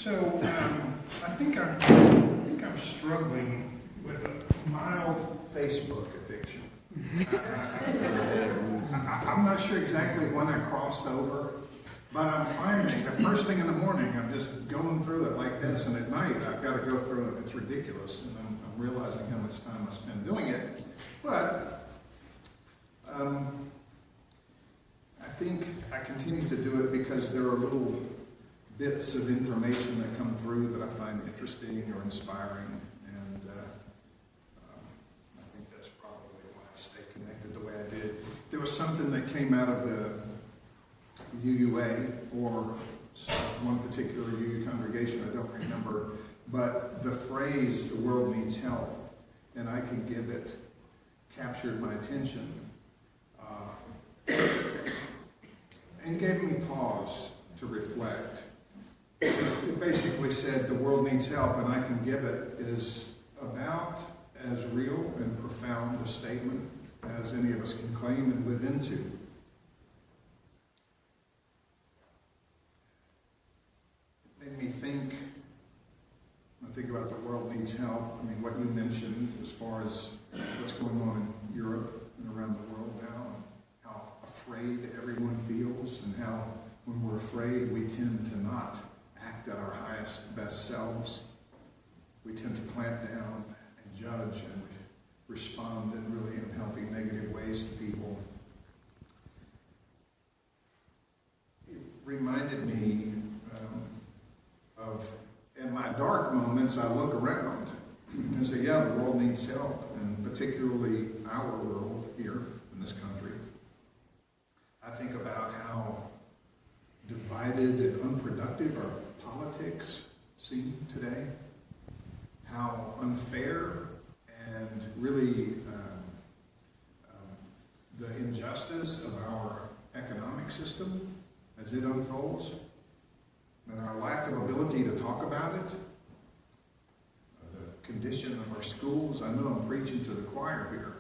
So I think I'm struggling with a mild Facebook addiction. I'm not sure exactly when I crossed over, but I'm finding the first thing in the morning I'm just going through it like this, and at night I've got to go through it. It's ridiculous, and I'm realizing how much time I spend doing it. But I think I continue to do it because there are little bits of information that come through that I find interesting or inspiring, and I think that's probably why I stay connected the way I did. There was something that came out of the UUA, or one particular UU congregation, I don't remember, but the phrase, "the world needs help, and I can give it," captured my attention and gave me pause to reflect. It basically said the world needs help and I can give it is about as real and profound a statement as any of us can claim and live into. It made me think, when I think about the world needs help, I mean, what you mentioned as far as what's going on in Europe and around the world now, and how afraid everyone feels, and how when we're afraid we tend to not act at our highest, best selves. We tend to clamp down and judge and respond in really unhealthy, negative ways to people. It reminded me of, in my dark moments, I look around and say, yeah, the world needs help, and particularly our world here in this country. I think about how divided and unproductive our politics seem today, how unfair and really the injustice of our economic system as it unfolds, and our lack of ability to talk about it, the condition of our schools. I know I'm preaching to the choir here,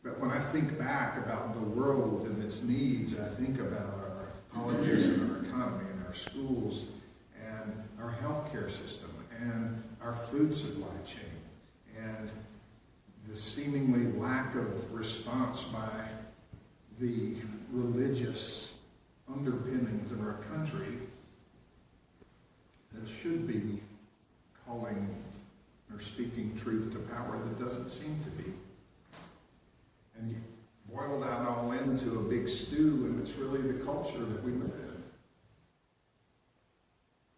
but when I think back about the world and its needs, I think about our politics and our economy and our schools and our healthcare system and our food supply chain and the seemingly lack of response by the religious underpinnings of our country that should be calling or speaking truth to power that doesn't seem to be. And you boil that all into a big stew, and it's really the culture that we live in.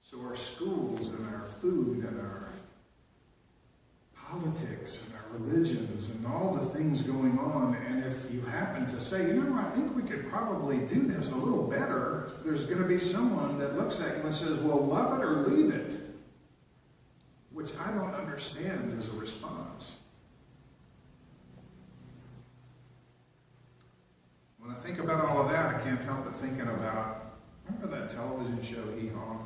So our schools and our food and our politics and our religions and all the things going on, and if you happen to say, I think we could probably do this a little better, there's going to be someone that looks at you and says, well, love it or leave it, which I don't understand as a response. When I think about all of that, I can't help but thinking about, remember that television show, Hee-Haw?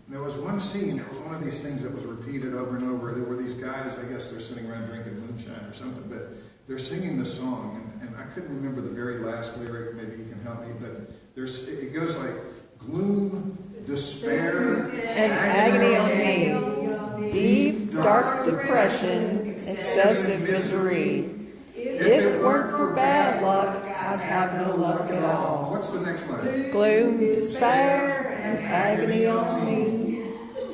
There was one scene, it was one of these things that was repeated over and over. There were these guys, I guess they're sitting around drinking moonshine or something, but they're singing the song, and I couldn't remember the very last lyric. Maybe you can help me, but it goes like, gloom, despair, and agony on me, deep, dark depression, excessive misery. If it weren't for bad luck, I'd have no luck at all. What's the next line? Gloom, despair, and agony on me.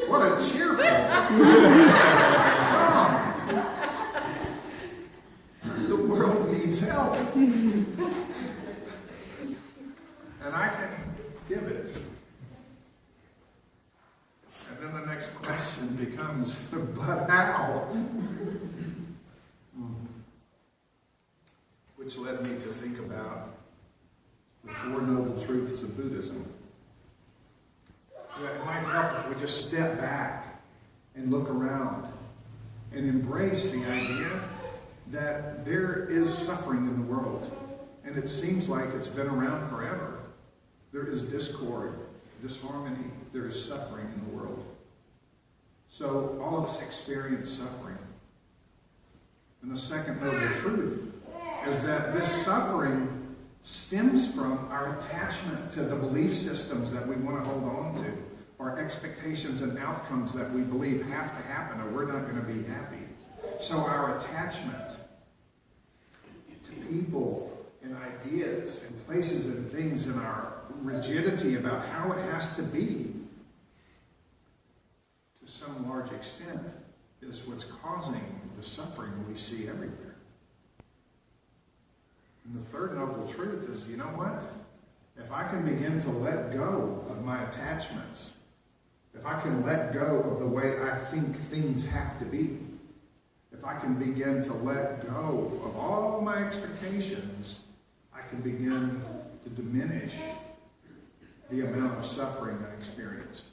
What a cheerful song. The world needs help. And I can give it. And then the next question becomes, but how? Which led me to think about the Four Noble Truths of Buddhism. It might help if we just step back and look around and embrace the idea that there is suffering in the world. And it seems like it's been around forever. There is discord, disharmony, there is suffering in the world. So all of us experience suffering. And the second noble truth is that this suffering stems from our attachment to the belief systems that we want to hold on to, or expectations and outcomes that we believe have to happen or we're not going to be happy. So our attachment to people and ideas and places and things and our rigidity about how it has to be, to some large extent, is what's causing the suffering we see everywhere. And the third noble truth is, you know what? If I can begin to let go of my attachments, if I can let go of the way I think things have to be, if I can begin to let go of all my expectations, I can begin to diminish the amount of suffering I experience.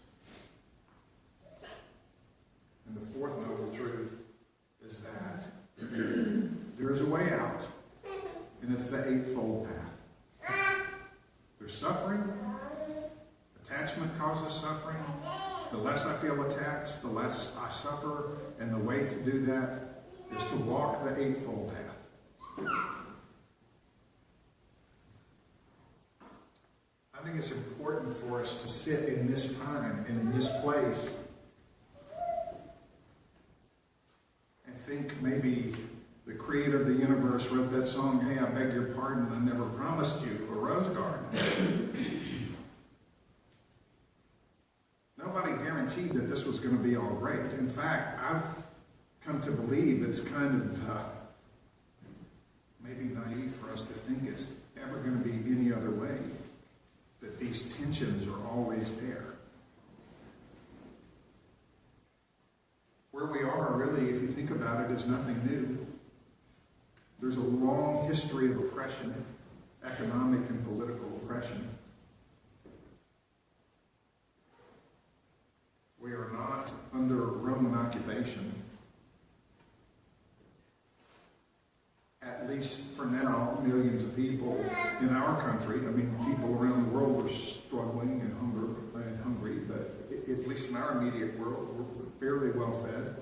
And the fourth noble truth is that there is a way out, and it's the eightfold path. There's suffering. Attachment causes suffering. The less I feel attached, the less I suffer, and the way to do that is to walk the eightfold path. I think it's important for us to sit in this time and in this place and think maybe the creator of the universe wrote that song, "Hey, I beg your pardon, I never promised you a rose garden." Nobody guaranteed that this was going to be all great. In fact, I've come to believe it's kind of maybe naive for us to think it's ever going to be any other way, that these tensions are always there. Where we are, really, if you think about it, is nothing new. There's a long history of oppression, economic and political oppression. We are not under Roman occupation. At least for now, millions of people in our country, I mean, people around the world are struggling and hungry, but at least in our immediate world, we're fairly well fed.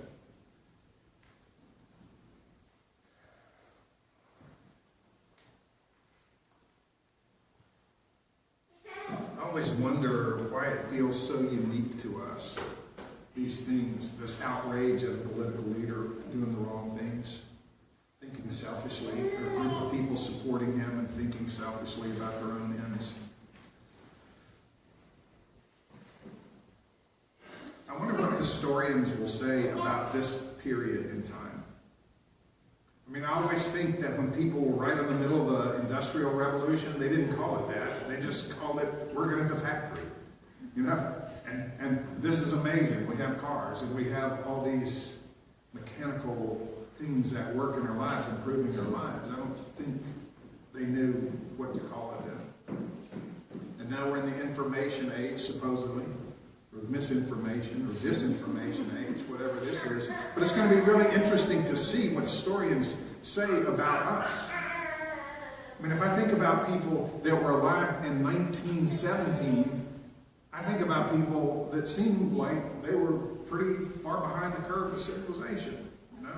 I always wonder why it feels so unique to us, these things, this outrage at a political leader doing the wrong things, thinking selfishly, or a group of people supporting him and thinking selfishly about their own ends. I wonder what historians will say about this period in time. I mean, I always think that when people were right in the middle of the Industrial Revolution, they didn't call it that. They just called it working at the factory. You know? And this is amazing. We have cars, and we have all these mechanical things that work in our lives, improving our lives. I don't think they knew what to call it then. And now we're in the information age, supposedly, or misinformation or disinformation age, whatever this is. But it's going to be really interesting to see what historians say about us. I mean, if I think about people that were alive in 1917, I think about people that seemed like they were pretty far behind the curve of civilization. You know,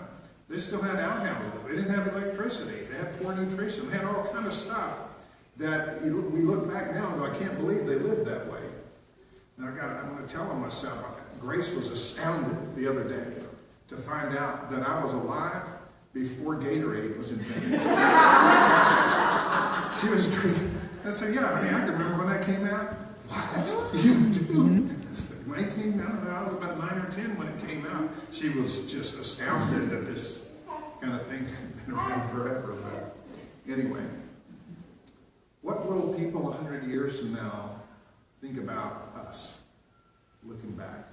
they still had outhouses. They didn't have electricity. They had poor nutrition. They had all kind of stuff that we look back now and go, I can't believe they lived that way. And I'm going to tell on myself, Grace was astounded the other day to find out that I was alive before Gatorade was invented. She was drinking. I said, yeah, I mean, I can remember when that came out. What? You do? 19, I don't know, I was about 9 or 10 when it came out. She was just astounded that this kind of thing had been around forever. But anyway, what will people 100 years from now think about us, looking back?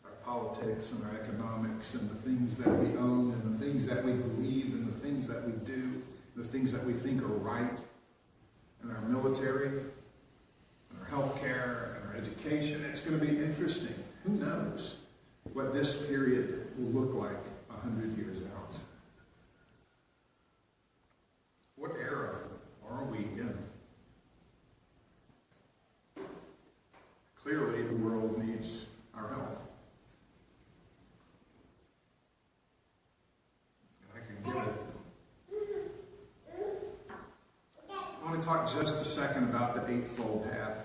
Our politics and our economics and the things that we own and the things that we believe and the things that we do, the things that we think are right, and our military, and our health care, and our education. It's going to be interesting. Who knows what this period will look like 100 years out? What era are we in? Clearly, the world needs our help. And I can give it. I want to talk just a second about the eightfold path.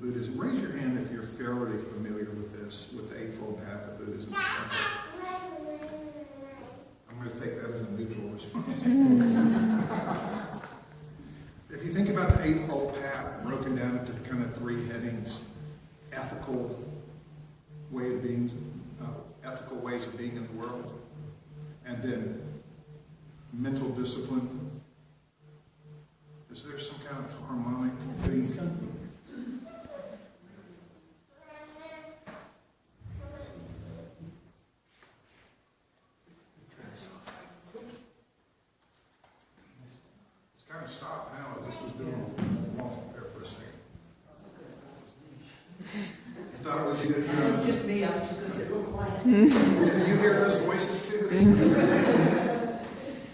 Buddhism. Raise your hand if you're fairly familiar with this, with the Eightfold Path of Buddhism. I'm going to take that as a neutral response. If you think about the Eightfold Path, broken down into kind of three headings: ethical way of being, ethical ways of being in the world, and then mental discipline. Is there some kind of harmonic thing? It's kind of stopped now. I just was doing wrong there for a second. I thought it was you. It was just me. I was just going to sit real quiet. Did you hear those voices too?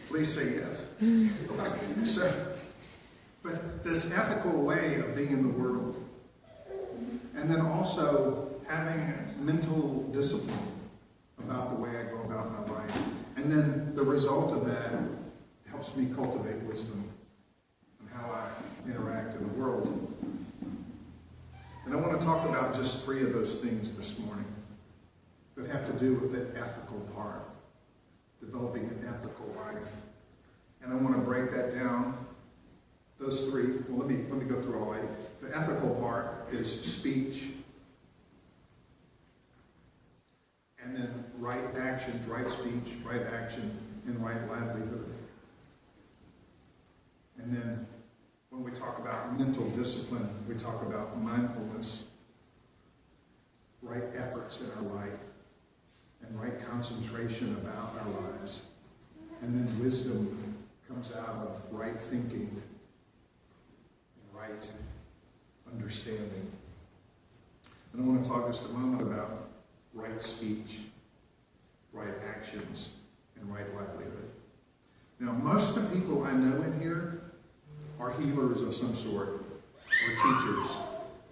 Please say yes. So, but this ethical way of being in the world, and then also having mental discipline about the way I go about my life, and then the result of that helps me cultivate wisdom and how I interact in the world. And I want to talk about just three of those things this morning that have to do with the ethical part, developing an ethical life. And I want to break that down. Those three, well, let me go through all eight. The ethical part is speech, and then right actions, right speech, right action, and right livelihood. And then when we talk about mental discipline, we talk about mindfulness, right efforts in our life, and right concentration about our lives. And then wisdom comes out of right thinking and right understanding. And I want to talk just a moment about right speech, right actions, and right livelihood. Now, most of the people I know in here are healers of some sort, or teachers.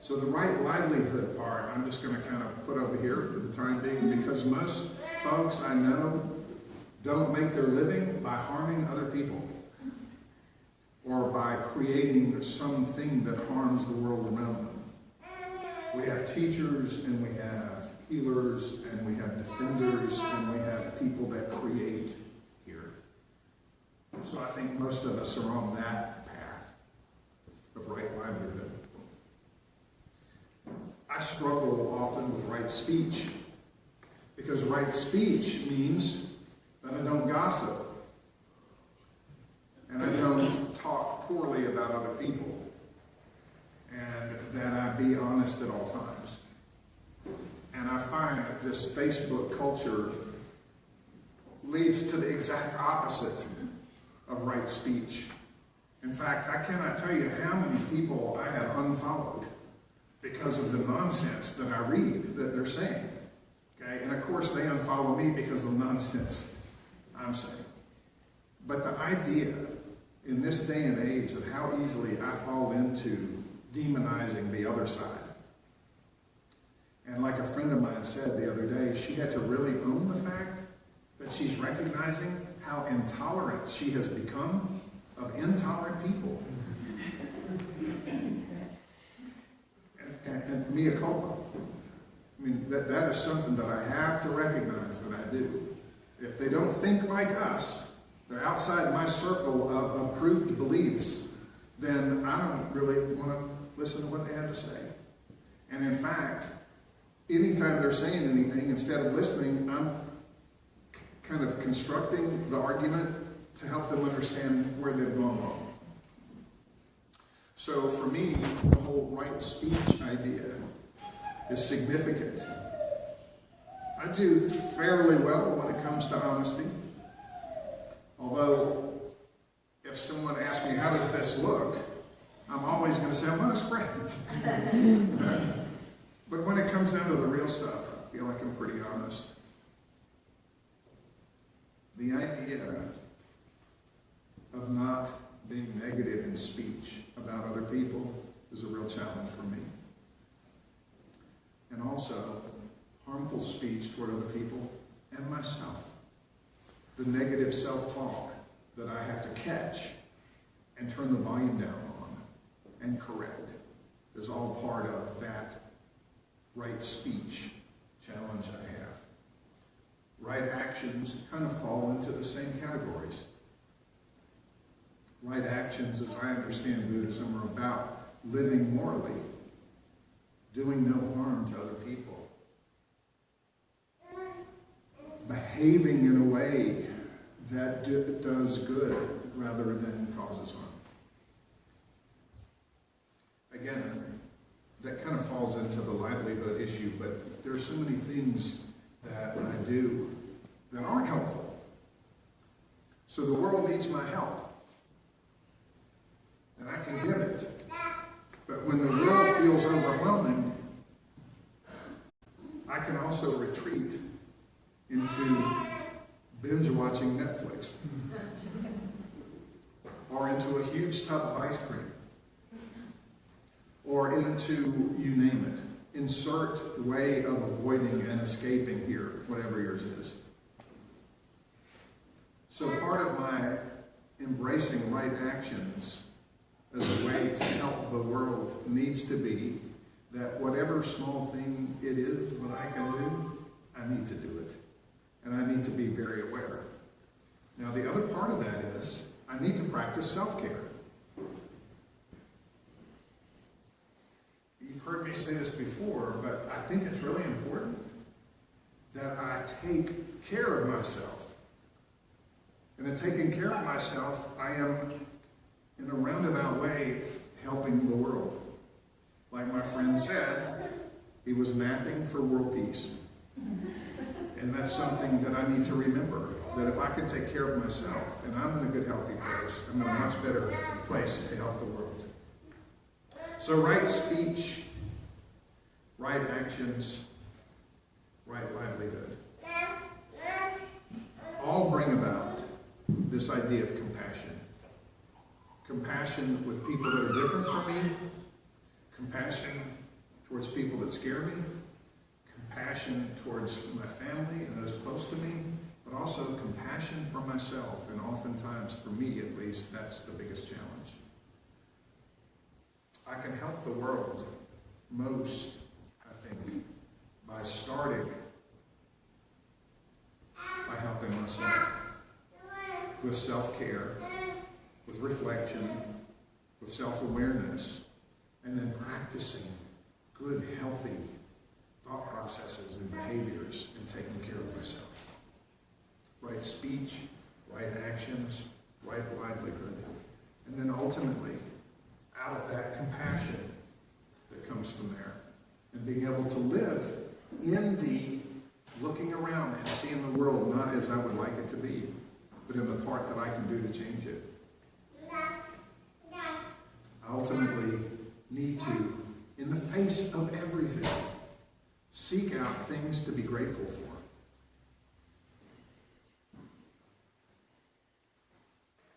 So the right livelihood part, I'm just going to kind of put over here for the time being, because most folks I know don't make their living by harming other people or by creating something that harms the world around them. We have teachers, and we have healers, and we have defenders, and we have people that create here. So I think most of us are on that path of right livelihood. I struggle often with right speech, because right speech means that I don't gossip, and I don't talk poorly about other people, and that I be honest at all times. And I find that this Facebook culture leads to the exact opposite of right speech. In fact, I cannot tell you how many people I have unfollowed because of the nonsense that I read that they're saying. Okay? And of course they unfollow me because of the nonsense I'm saying. But the idea in this day and age of how easily I fall into demonizing the other side. And like a friend of mine said the other day, she had to really own the fact that she's recognizing how intolerant she has become of intolerant people. And mea culpa. I mean, that is something that I have to recognize that I do. If they don't think like us, they're outside my circle of approved beliefs, then I don't really want to listen to what they have to say. And in fact, anytime they're saying anything, instead of listening, I'm kind of constructing the argument to help them understand where they've gone wrong. So for me, the whole right speech idea is significant. I do fairly well when it comes to honesty. Although, if someone asks me, how does this look? I'm always going to say, well, it's great. But when it comes down to the real stuff, I feel like I'm pretty honest. The idea of not being negative in speech about other people is a real challenge for me. And also, harmful speech toward other people and myself. The negative self-talk that I have to catch and turn the volume down on and correct. is all part of that right speech challenge I have. Right actions kind of fall into the same categories. Right actions, as I understand Buddhism, are about living morally, doing no harm to other people, behaving in a way that does good rather than causes harm. Again, that kind of falls into the livelihood issue, but there are so many things that I do that aren't helpful. So the world needs my help. And I can give it. But when the world feels overwhelming, I can also retreat into binge watching Netflix. Or into a huge tub of ice cream. Or into, you name it, insert way of avoiding and escaping here, whatever yours is. So part of my embracing right actions as a way to help the world needs to be that whatever small thing it is that I can do, I need to do it. And I need to be very aware. Now the other part of that is, I need to practice self-care. You've heard me say this before, but I think it's really important that I take care of myself. And in taking care of myself, I am, in a roundabout way, helping the world. Like my friend said, he was napping for world peace. And that's something that I need to remember, that if I can take care of myself, and I'm in a good, healthy place, I'm in a much better place to help the world. So right speech, right actions, right livelihood, all bring about this idea of compassion. Compassion with people that are different from me, compassion towards people that scare me, compassion towards my family and those close to me, but also compassion for myself, and oftentimes, for me at least, that's the biggest challenge. I can help the world most, I think, by starting by helping myself with self-care, with reflection, with self-awareness, and then practicing good, healthy thought processes and behaviors and taking care of myself. Right speech, right actions, right livelihood. And then ultimately, out of that compassion that comes from there, and being able to live in the looking around and seeing the world not as I would like it to be, but in the part that I can do to change it. I ultimately need to, in the face of everything, seek out things to be grateful for.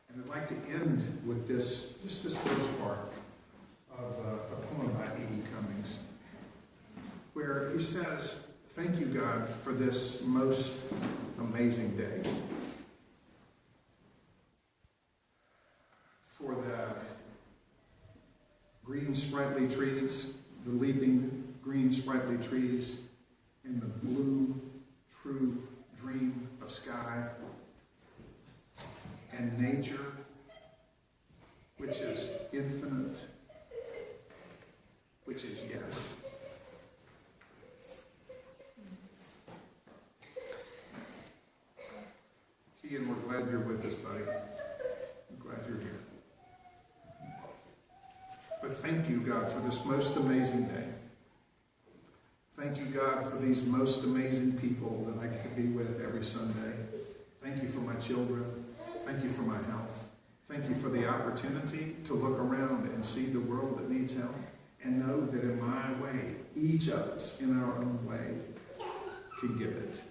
And I'd like to end with this, just this first part of a poem by E.D. Cummings, where he says, "Thank you, God, for this most amazing day. For the green sprightly trees, the leaping green sprightly trees, in the blue, true dream of sky, and nature, which is infinite, which is yes. Keegan, we're glad you're with us, buddy. I'm glad you're here. But thank you, God, for this most amazing day. Thank you, God, for these most amazing people that I get to be with every Sunday. Thank you for my children. Thank you for my health. Thank you for the opportunity to look around and see the world that needs help, and know that in my way, each of us, in our own way, can give it.